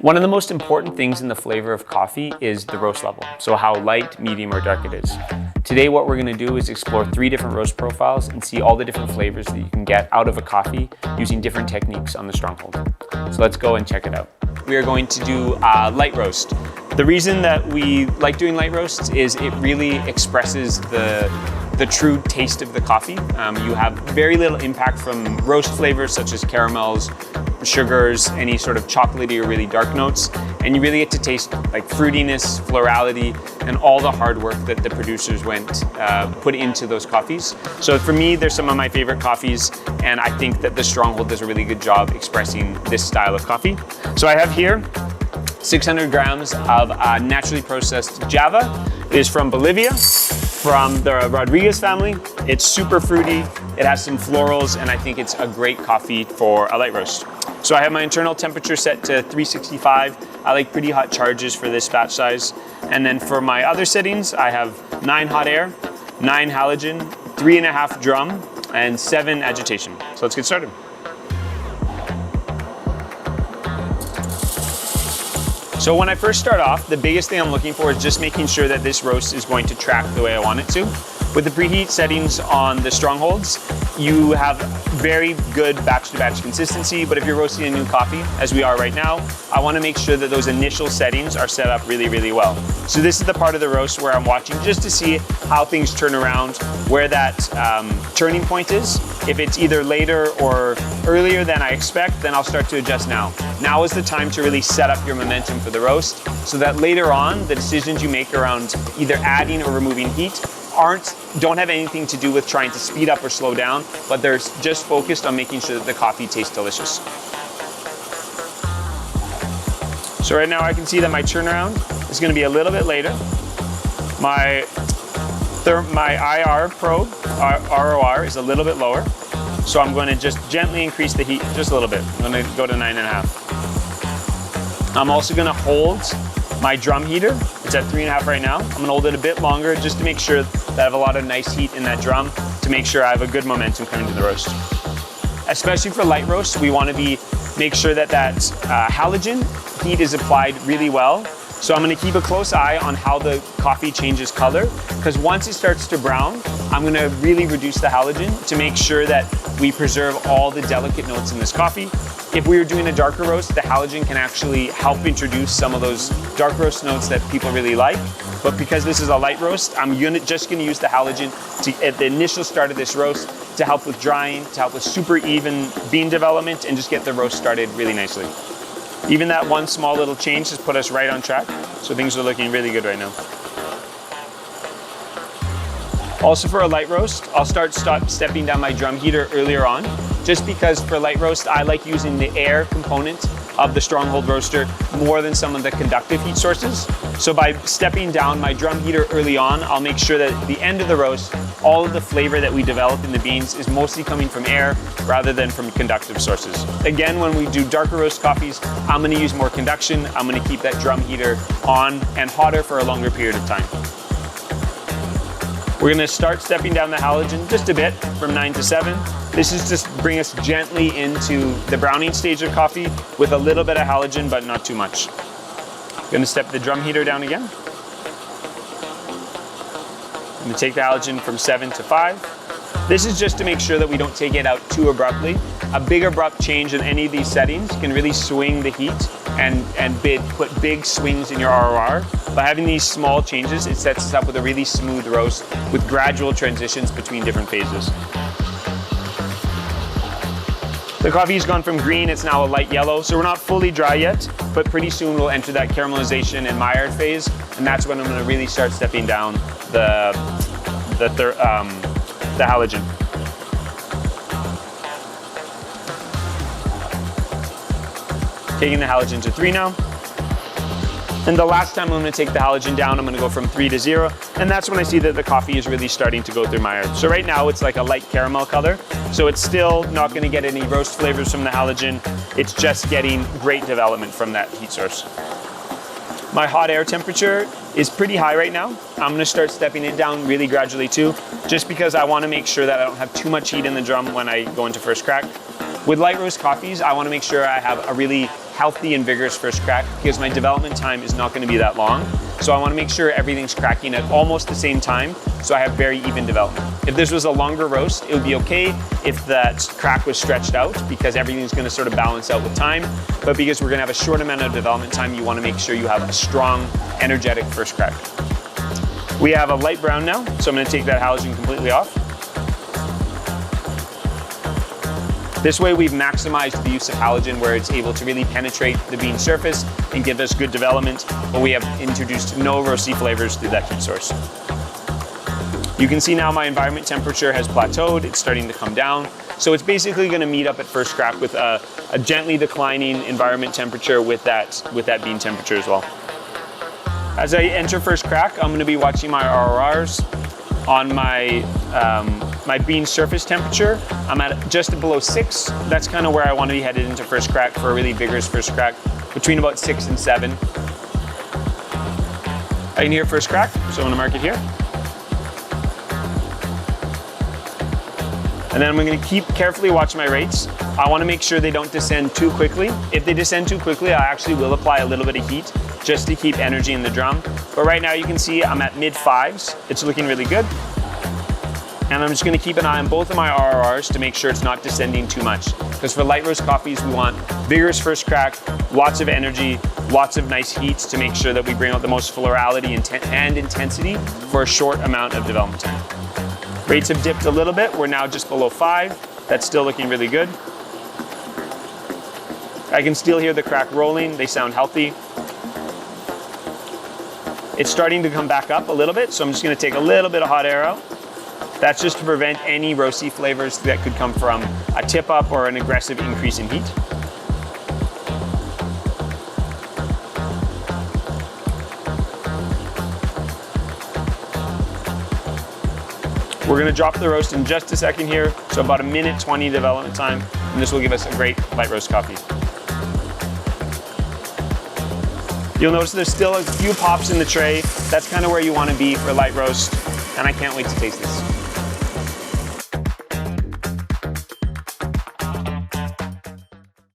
One of the most important things in the flavor of coffee is the roast level, so how light, medium, or dark it is. Today what we're going to do is explore 3 different roast profiles and see all the different flavors that you can get out of a coffee using different techniques on the Stronghold. So let's go and check it out. We are going to do light roast. The reason that we like doing light roasts is it really expresses the true taste of the coffee. You have very little impact from roast flavors such as caramels, sugars, any sort of chocolatey or really dark notes, and you really get to taste like fruitiness, florality, and all the hard work that the producers put into those coffees. So for me, they're some of my favorite coffees, and I think that the Stronghold does a really good job expressing this style of coffee. So I have here 600 grams of naturally processed Java. It is from Bolivia, from the Rodriguez family. It's super fruity, it has some florals, and I think it's a great coffee for a light roast. So I have my internal temperature set to 365. I like pretty hot charges for this batch size. And then for my other settings, I have 9 hot air, 9 halogen, 3.5 drum, and 7 agitation. So let's get started. So when I first start off, the biggest thing I'm looking for is just making sure that this roast is going to track the way I want it to. With the preheat settings on the Strongholds, you have very good batch-to-batch consistency, but if you're roasting a new coffee, as we are right now, I want to make sure that those initial settings are set up really, really well. So this is the part of the roast where I'm watching just to see how things turn around, where that turning point is. If it's either later or earlier than I expect, then I'll start to adjust now. Now is the time to really set up your momentum for the roast so that later on, the decisions you make around either adding or removing heat don't have anything to do with trying to speed up or slow down, but they're just focused on making sure that the coffee tastes delicious. So right now I can see that my turnaround is going to be a little bit later. My IR probe, ROR, is a little bit lower. So I'm going to just gently increase the heat just a little bit. I'm going to go to 9.5. I'm also going to hold my drum heater. It's at 3.5 right now. I'm going to hold it a bit longer just to make sure that I have a lot of nice heat in that drum to make sure I have a good momentum coming to the roast. Especially for light roasts, we want to make sure that halogen heat is applied really well. So I'm going to keep a close eye on how the coffee changes color, because once it starts to brown, I'm going to really reduce the halogen to make sure that we preserve all the delicate notes in this coffee. If we were doing a darker roast, the halogen can actually help introduce some of those dark roast notes that people really like. But because this is a light roast, I'm just going to use the halogen at the initial start of this roast to help with drying, to help with super even bean development, and just get the roast started really nicely. Even that one small little change has put us right on track, so things are looking really good right now. Also for a light roast, I'll start stepping down my drum heater earlier on, just because for light roast, I like using the air component of the Stronghold roaster more than some of the conductive heat sources. So by stepping down my drum heater early on, I'll make sure that at the end of the roast, all of the flavor that we develop in the beans is mostly coming from air rather than from conductive sources. Again, when we do darker roast coffees, I'm going to use more conduction. I'm going to keep that drum heater on and hotter for a longer period of time. We're going to start stepping down the halogen just a bit from 9 to 7. This is just bring us gently into the browning stage of coffee with a little bit of halogen, but not too much. Going to step the drum heater down again. I'm going to take the halogen from 7 to 5. This is just to make sure that we don't take it out too abruptly. A big abrupt change in any of these settings can really swing the heat and put big swings in your ROR. By having these small changes, it sets us up with a really smooth roast with gradual transitions between different phases. The coffee has gone from green, it's now a light yellow, so we're not fully dry yet, but pretty soon we'll enter that caramelization and Maillard phase, and that's when I'm going to really start stepping down the halogen. Taking the halogen to 3 now. And the last time I'm going to take the halogen down, I'm going to go from 3 to 0. And that's when I see that the coffee is really starting to go through Maillard. So right now it's like a light caramel color. So it's still not going to get any roast flavors from the halogen. It's just getting great development from that heat source. My hot air temperature is pretty high right now. I'm going to start stepping it down really gradually too, just because I want to make sure that I don't have too much heat in the drum when I go into first crack. With light roast coffees, I want to make sure I have a really healthy and vigorous first crack because my development time is not going to be that long. So I want to make sure everything's cracking at almost the same time so I have very even development. If this was a longer roast, it would be okay if that crack was stretched out because everything's going to sort of balance out with time. But because we're going to have a short amount of development time, you want to make sure you have a strong, energetic first crack. We have a light brown now, so I'm going to take that halogen completely off. This way we've maximized the use of halogen where it's able to really penetrate the bean surface and give us good development, but we have introduced no roasty flavors through that heat source. You can see now my environment temperature has plateaued, it's starting to come down. So it's basically gonna meet up at first crack with a gently declining environment temperature with that bean temperature as well. As I enter first crack, I'm gonna be watching my RORs on my bean surface temperature. I'm at just below 6. That's kind of where I want to be headed into first crack for a really vigorous first crack, between about 6 and 7. I can hear first crack, so I'm going to mark it here. And then I'm going to keep carefully watch my rates. I want to make sure they don't descend too quickly. If they descend too quickly, I actually will apply a little bit of heat just to keep energy in the drum. But right now you can see I'm at mid 5s. It's looking really good. And I'm just gonna keep an eye on both of my RRRs to make sure it's not descending too much. Because for light roast coffees, we want vigorous first crack, lots of energy, lots of nice heats to make sure that we bring out the most florality and intensity for a short amount of development time. Rates have dipped a little bit. We're now just below 5. That's still looking really good. I can still hear the crack rolling. They sound healthy. It's starting to come back up a little bit, so I'm just gonna take a little bit of hot air out. That's just to prevent any roasty flavors that could come from a tip up or an aggressive increase in heat. We're gonna drop the roast in just a second here, so about 1:20 development time, and this will give us a great light roast coffee. You'll notice there's still a few pops in the tray. That's kind of where you want to be for light roast, and I can't wait to taste this.